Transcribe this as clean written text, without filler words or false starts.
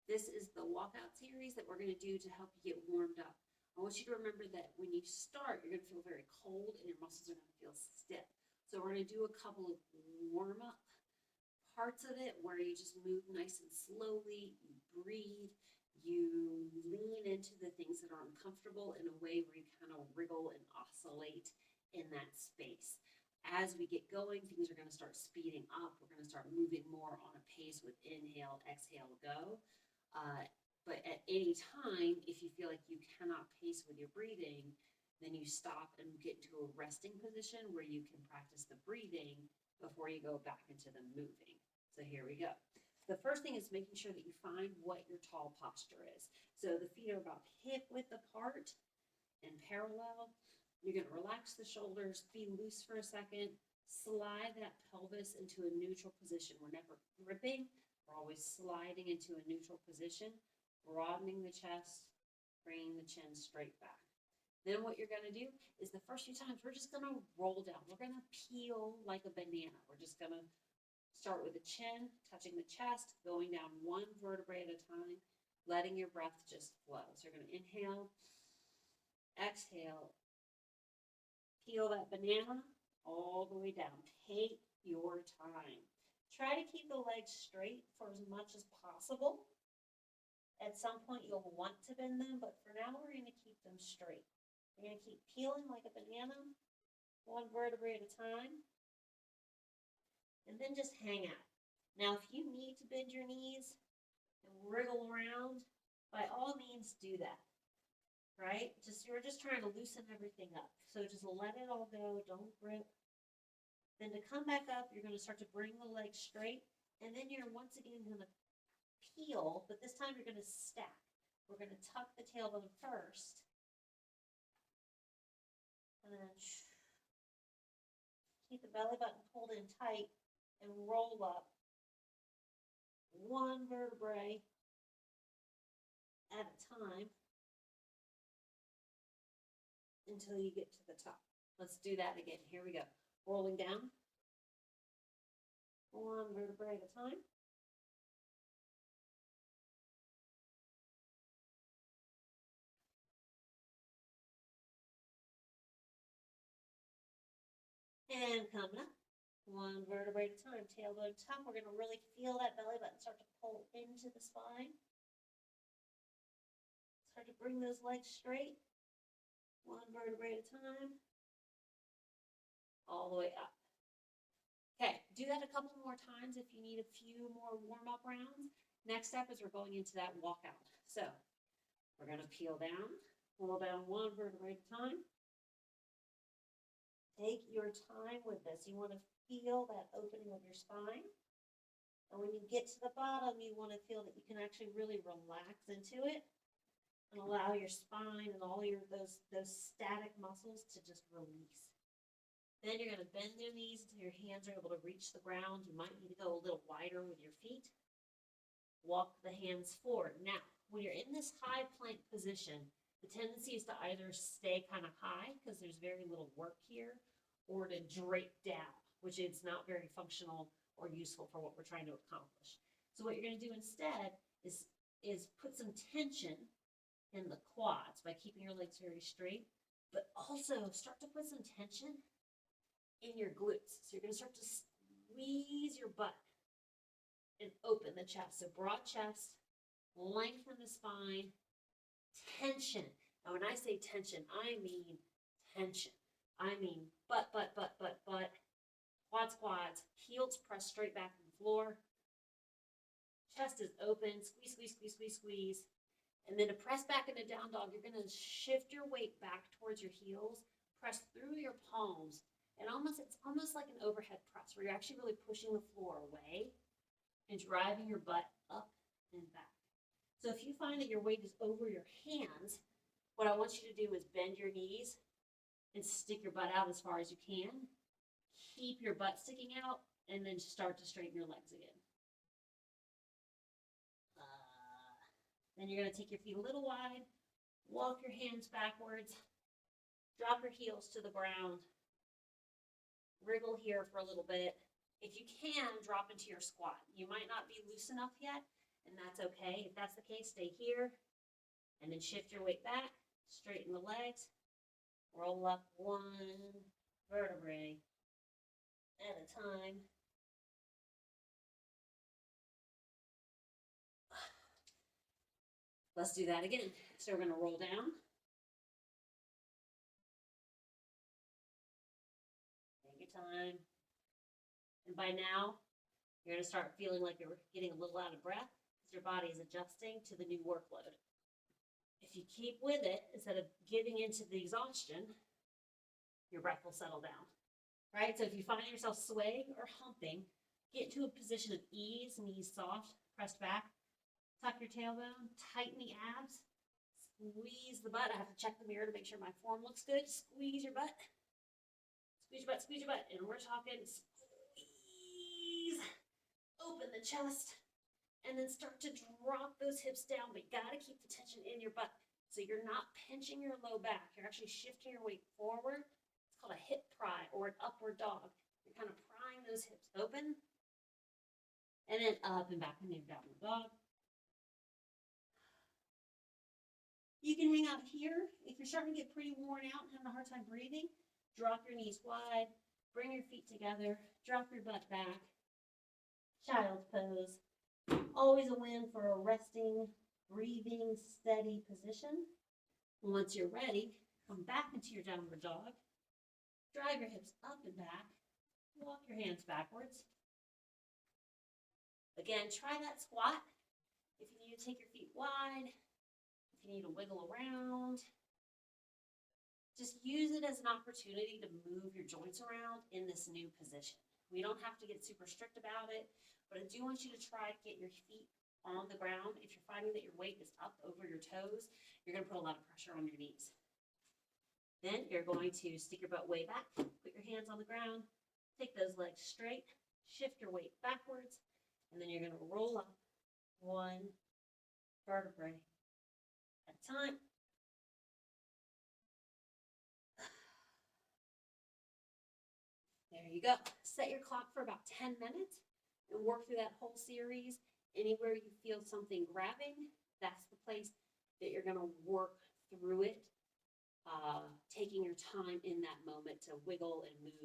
This is the walkout series that we're going to do to help you get warmed up. I want you to remember that when you start, you're going to feel very cold and your muscles are going to feel stiff. So we're going to do a couple of warm up parts of it where you just move nice and slowly, you breathe, you lean into the things that are uncomfortable in a way where you kind of wriggle and oscillate in that space. As we get going, things are going to start speeding up. We're going to start moving more on a pace with inhale, exhale, go. But at any time, if you feel like you cannot pace with your breathing, then you stop and get into a resting position where you can practice the breathing before you go back into the moving. So here we go. The first thing is making sure that you find what your tall posture is. So the feet are about hip width apart and parallel. You're going to relax the shoulders, be loose for a second, slide that pelvis into a neutral position. We're never gripping. We're always sliding into a neutral position, broadening the chest, bringing the chin straight back. Then what you're going to do is the first few times, we're just going to roll down. We're going to peel like a banana. We're just going to start with the chin, touching the chest, going down one vertebrae at a time, letting your breath just flow. So you're going to inhale, exhale, peel that banana all the way down. Take your time. Try to keep the legs straight for as much as possible. At some point, you'll want to bend them, but for now, we're going to keep them straight. We're going to keep peeling like a banana, one vertebrae at a time, and then just hang out. Now, if you need to bend your knees and wriggle around, by all means, do that. Right? You're just trying to loosen everything up. So just let it all go. Don't grip. Then to come back up, you're going to start to bring the legs straight. And then you're once again going to peel, but this time you're going to stack. We're going to tuck the tailbone first. And then keep the belly button pulled in tight and roll up one vertebrae at a time until you get to the top. Let's do that again. Here we go. Rolling down. One vertebrae at a time. And coming up. One vertebrae at a time. Tailbone tuck. We're going to really feel that belly button start to pull into the spine. Start to bring those legs straight. One vertebrae at a time, all the way up. Okay, do that a couple more times if you need a few more warm-up rounds. Next step is we're going into that walkout. So we're going to peel down, roll down one vertebrae at a time. Take your time with this. You want to feel that opening of your spine. And when you get to the bottom, you want to feel that you can actually really relax into it and allow your spine and all those static muscles to just release. Then you're going to bend your knees until your hands are able to reach the ground. You might need to go a little wider with your feet. Walk the hands forward. Now, when you're in this high plank position, the tendency is to either stay kind of high because there's very little work here, or to drape down, which is not very functional or useful for what we're trying to accomplish. So what you're going to do instead is put some tension in the quads by keeping your legs very straight, but also start to put some tension in your glutes. So you're going to start to squeeze your butt and open the chest. So broad chest, lengthen the spine, tension. Now when I say tension, I mean tension. I mean butt, quads, heels press straight back to the floor. Chest is open, squeeze. And then to press back into down dog, you're going to shift your weight back towards your heels, press through your palms, and it's almost like an overhead press where you're actually really pushing the floor away and driving your butt up and back. So if you find that your weight is over your hands, what I want you to do is bend your knees and stick your butt out as far as you can. Keep your butt sticking out, and then start to straighten your legs again. Then you're going to take your feet a little wide, walk your hands backwards, drop your heels to the ground, wriggle here for a little bit. If you can, drop into your squat. You might not be loose enough yet, and that's okay. If that's the case, stay here, and then shift your weight back, straighten the legs, roll up one vertebrae at a time. Let's do that again. So we're going to roll down. Take your time. And by now, you're going to start feeling like you're getting a little out of breath because your body is adjusting to the new workload. If you keep with it, instead of giving into the exhaustion, your breath will settle down, right? So if you find yourself swaying or humping, get to a position of ease, knees soft, pressed back, tuck your tailbone, tighten the abs, squeeze the butt. I have to check the mirror to make sure my form looks good. Squeeze your butt. Squeeze your butt, squeeze your butt. And we're talking squeeze. Open the chest. And then start to drop those hips down. But you got to keep the tension in your butt. So you're not pinching your low back. You're actually shifting your weight forward. It's called a hip pry or an upward dog. You're kind of prying those hips open. And then up and back into your downward dog. You can hang out here. If you're starting to get pretty worn out and having a hard time breathing, drop your knees wide, bring your feet together, drop your butt back. Child's pose. Always a win for a resting, breathing, steady position. Once you're ready, come back into your downward dog. Drive your hips up and back. Walk your hands backwards. Again, try that squat. If you need to take your feet wide, if you need to wiggle around, just use it as an opportunity to move your joints around in this new position. We don't have to get super strict about it, but I do want you to try to get your feet on the ground. If you're finding that your weight is up over your toes, you're going to put a lot of pressure on your knees. Then you're going to stick your butt way back, put your hands on the ground, take those legs straight, shift your weight backwards, and then you're going to roll up one vertebrae at a time. There you go. Set your clock for about 10 minutes and work through that whole series. Anywhere you feel something grabbing, that's the place that you're going to work through it, taking your time in that moment to wiggle and move.